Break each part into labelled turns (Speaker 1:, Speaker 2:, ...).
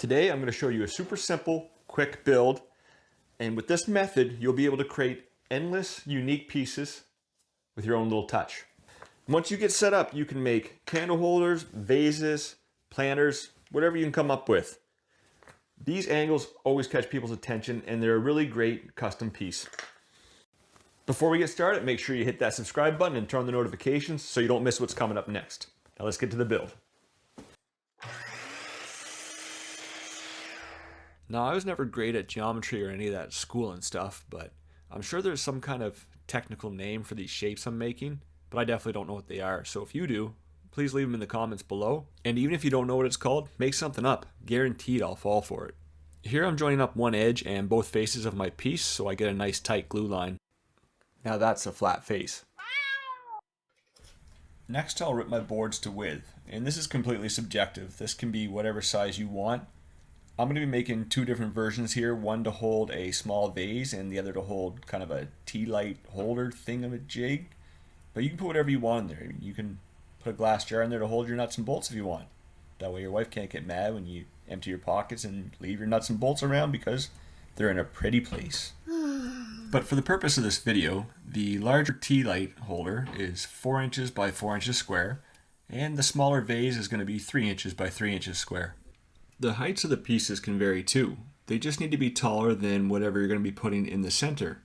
Speaker 1: Today I'm going to show you a super simple, quick build, and with this method you'll be able to create endless, unique pieces with your own little touch. Once you get set up, you can make candle holders, vases, planters, whatever you can come up with. These angles always catch people's attention and they're a really great custom piece. Before we get started, make sure you hit that subscribe button and turn on the notifications so you don't miss what's coming up next. Now let's get to the build. Now, I was never great at geometry or any of that at school and stuff, but I'm sure there's some kind of technical name for these shapes I'm making, but I definitely don't know what they are. So if you do, please leave them in the comments below. And even if you don't know what it's called, make something up. Guaranteed I'll fall for it. Here I'm joining up one edge and both faces of my piece so I get a nice tight glue line. Now that's a flat face. Next I'll rip my boards to width, and this is completely subjective. This can be whatever size you want. I'm going to be making two different versions here, one to hold a small vase and the other to hold kind of a tea light holder thing of a jig. But you can put whatever you want in there. You can put a glass jar in there to hold your nuts and bolts if you want. That way your wife can't get mad when you empty your pockets and leave your nuts and bolts around because they're in a pretty place. But for the purpose of this video, the larger tea light holder is 4 inches by 4 inches square, and the smaller vase is going to be 3 inches by 3 inches square. The heights of the pieces can vary too. They just need to be taller than whatever you're going to be putting in the center.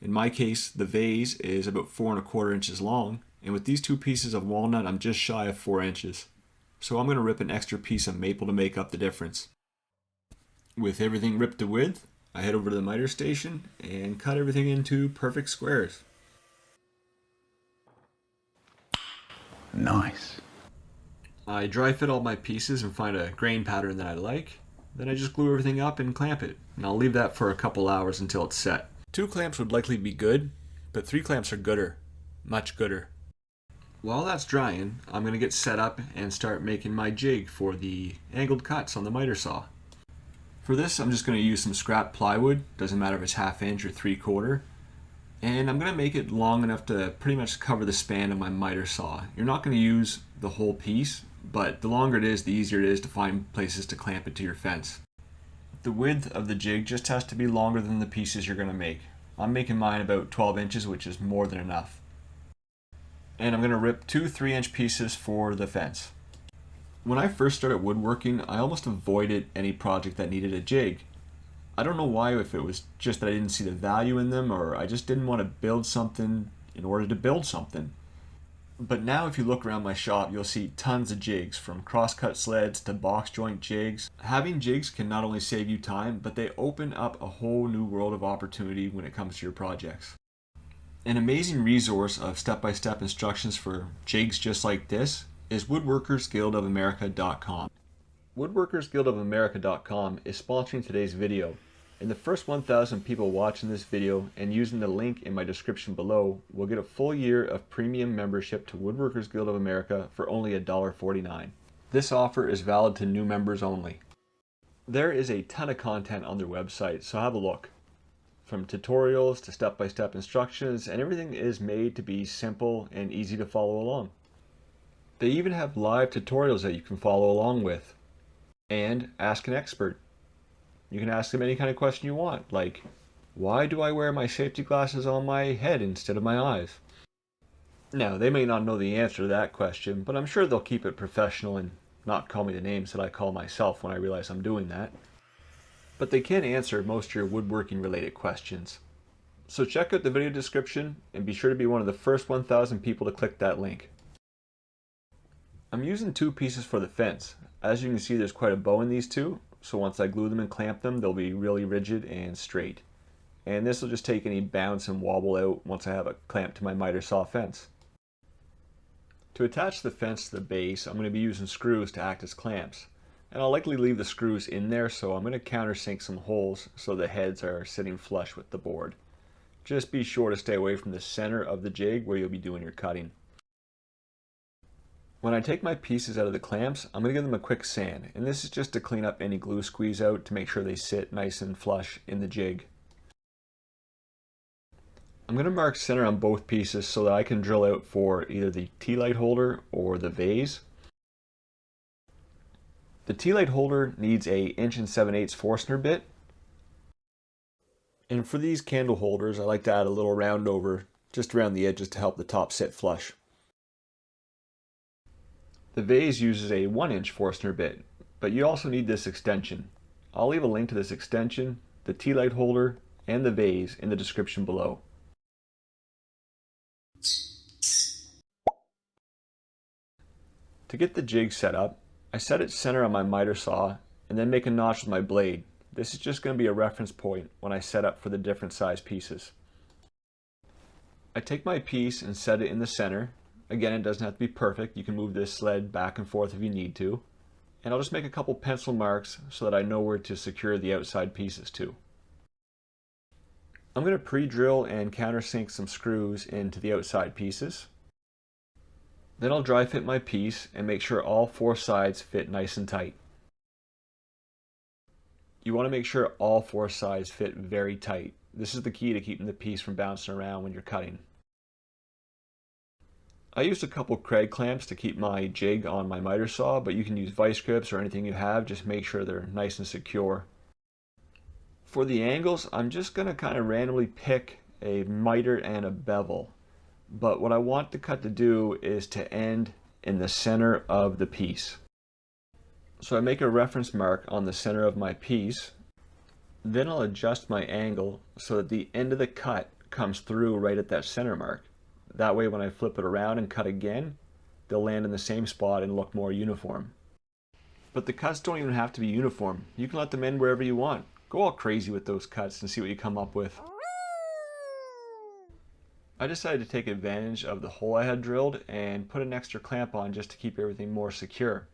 Speaker 1: In my case, the vase is about 4¼ inches long, and with these two pieces of walnut, I'm just shy of 4 inches. So I'm going to rip an extra piece of maple to make up the difference. With everything ripped to width, I head over to the miter station and cut everything into perfect squares.
Speaker 2: Nice.
Speaker 1: I dry fit all my pieces and find a grain pattern that I like. Then I just glue everything up and clamp it. And I'll leave that for a couple hours until it's set. 2 clamps would likely be good, but 3 clamps are gooder. Much gooder. While that's drying, I'm going to get set up and start making my jig for the angled cuts on the miter saw. For this, I'm just going to use some scrap plywood. Doesn't matter if it's 1/2 inch or 3/4. And I'm going to make it long enough to pretty much cover the span of my miter saw. You're not going to use the whole piece, but the longer it is, the easier it is to find places to clamp it to your fence. The width of the jig just has to be longer than the pieces you're going to make. I'm making mine about 12 inches, which is more than enough. And I'm going to rip 2 3-inch pieces for the fence. When I first started woodworking, I almost avoided any project that needed a jig. I don't know why, if it was just that I didn't see the value in them, or I just didn't want to build something in order to build something. But now if you look around my shop, you'll see tons of jigs, from cross-cut sleds to box joint jigs. Having jigs can not only save you time, but they open up a whole new world of opportunity when it comes to your projects. An amazing resource of step-by-step instructions for jigs just like this is woodworkersguildofamerica.com. woodworkersguildofamerica.com is sponsoring today's video, and the first 1,000 people watching this video and using the link in my description below will get a full year of premium membership to Woodworkers Guild of America for only $1.49. This offer is valid to new members only. There is a ton of content on their website, so have a look. From tutorials to step-by-step instructions, and everything is made to be simple and easy to follow along. They even have live tutorials that you can follow along with. And ask an expert. You can ask them any kind of question you want, like, why do I wear my safety glasses on my head instead of my eyes? Now, they may not know the answer to that question, but I'm sure they'll keep it professional and not call me the names that I call myself when I realize I'm doing that. But they can answer most of your woodworking related questions. So check out the video description and be sure to be one of the first 1,000 people to click that link. I'm using 2 pieces for the fence. As you can see, there's quite a bow in these two, so once I glue them and clamp them, they'll be really rigid and straight. And this will just take any bounce and wobble out once I have it clamped to my miter saw fence. To attach the fence to the base, I'm going to be using screws to act as clamps. And I'll likely leave the screws in there, so I'm going to countersink some holes so the heads are sitting flush with the board. Just be sure to stay away from the center of the jig where you'll be doing your cutting. When I take my pieces out of the clamps, I'm going to give them a quick sand, and this is just to clean up any glue squeeze out to make sure they sit nice and flush in the jig. I'm going to mark center on both pieces so that I can drill out for either the tea light holder or the vase. The tea light holder needs a 1 7/8" Forstner bit. And for these candle holders, I like to add a little round over just around the edges to help the top sit flush. The vase uses a 1" Forstner bit, but you also need this extension. I'll leave a link to this extension, the tea light holder, and the vase in the description below. To get the jig set up, I set it center on my miter saw and then make a notch with my blade. This is just going to be a reference point when I set up for the different size pieces. I take my piece and set it in the center. Again, it doesn't have to be perfect. You can move this sled back and forth if you need to. And I'll just make a couple pencil marks so that I know where to secure the outside pieces to. I'm going to pre-drill and countersink some screws into the outside pieces. Then I'll dry fit my piece and make sure all 4 sides fit nice and tight. You want to make sure all 4 sides fit very tight. This is the key to keeping the piece from bouncing around when you're cutting. I used a couple Kreg clamps to keep my jig on my miter saw, but you can use vice grips or anything you have. Just make sure they're nice and secure. For the angles, I'm just going to kind of randomly pick a miter and a bevel. But what I want the cut to do is to end in the center of the piece. So I make a reference mark on the center of my piece. Then I'll adjust my angle so that the end of the cut comes through right at that center mark. That way when I flip it around and cut again, they'll land in the same spot and look more uniform. But the cuts don't even have to be uniform. You can let them end wherever you want. Go all crazy with those cuts and see what you come up with. I decided to take advantage of the hole I had drilled and put an extra clamp on just to keep everything more secure.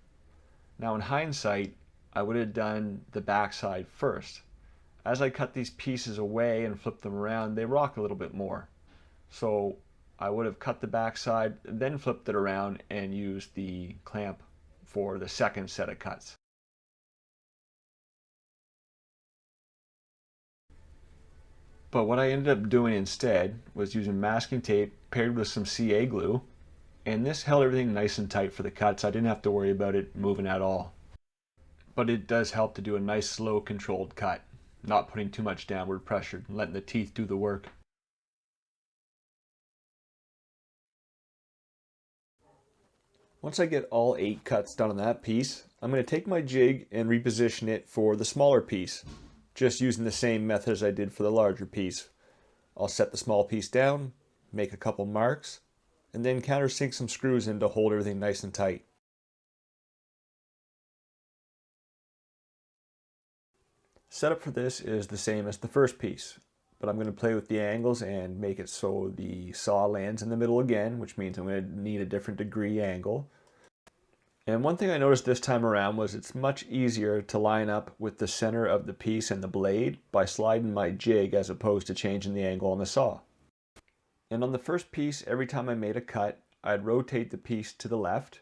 Speaker 1: Now in hindsight, I would have done the back side first. As I cut these pieces away and flip them around, they rock a little bit more. So I would have cut the back side, then flipped it around and used the clamp for the second set of cuts. But what I ended up doing instead was using masking tape paired with some CA glue, and this held everything nice and tight for the cuts. I didn't have to worry about it moving at all. But it does help to do a nice slow controlled cut, not putting too much downward pressure and letting the teeth do the work. Once I get all 8 cuts done on that piece, I'm going to take my jig and reposition it for the smaller piece, just using the same method as I did for the larger piece. I'll set the small piece down, make a couple marks, and then countersink some screws in to hold everything nice and tight. Setup for this is the same as the first piece, but I'm going to play with the angles and make it so the saw lands in the middle again, which means I'm going to need a different degree angle. And one thing I noticed this time around was it's much easier to line up with the center of the piece and the blade by sliding my jig as opposed to changing the angle on the saw. And on the first piece, every time I made a cut, I'd rotate the piece to the left,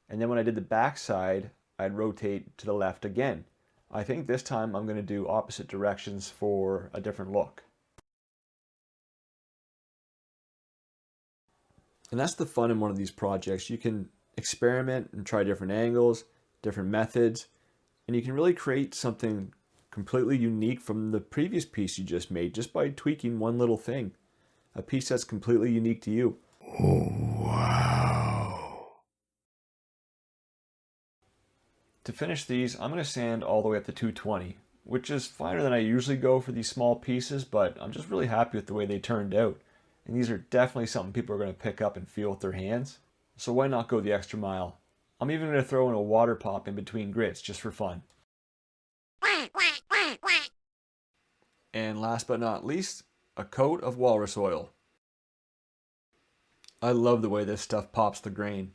Speaker 1: and then when I did the back side, I'd rotate to the left again. I think this time I'm going to do opposite directions for a different look. And that's the fun in one of these projects. You can experiment and try different angles, different methods, and you can really create something completely unique from the previous piece you just made just by tweaking one little thing. A piece that's completely unique to you.
Speaker 2: Oh, wow.
Speaker 1: To finish these, I'm going to sand all the way up to 220, which is finer than I usually go for these small pieces, but I'm just really happy with the way they turned out. And these are definitely something people are going to pick up and feel with their hands. So why not go the extra mile? I'm even going to throw in a water pop in between grits just for fun. And last but not least, a coat of walrus oil. I love the way this stuff pops the grain.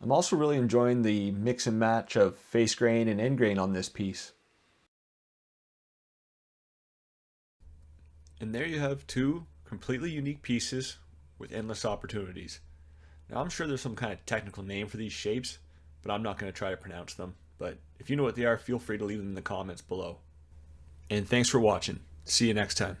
Speaker 1: I'm also really enjoying the mix and match of face grain and end grain on this piece. And there you have 2 completely unique pieces with endless opportunities. Now I'm sure there's some kind of technical name for these shapes, but I'm not going to try to pronounce them. But if you know what they are, feel free to leave them in the comments below. And thanks for watching. See you next time.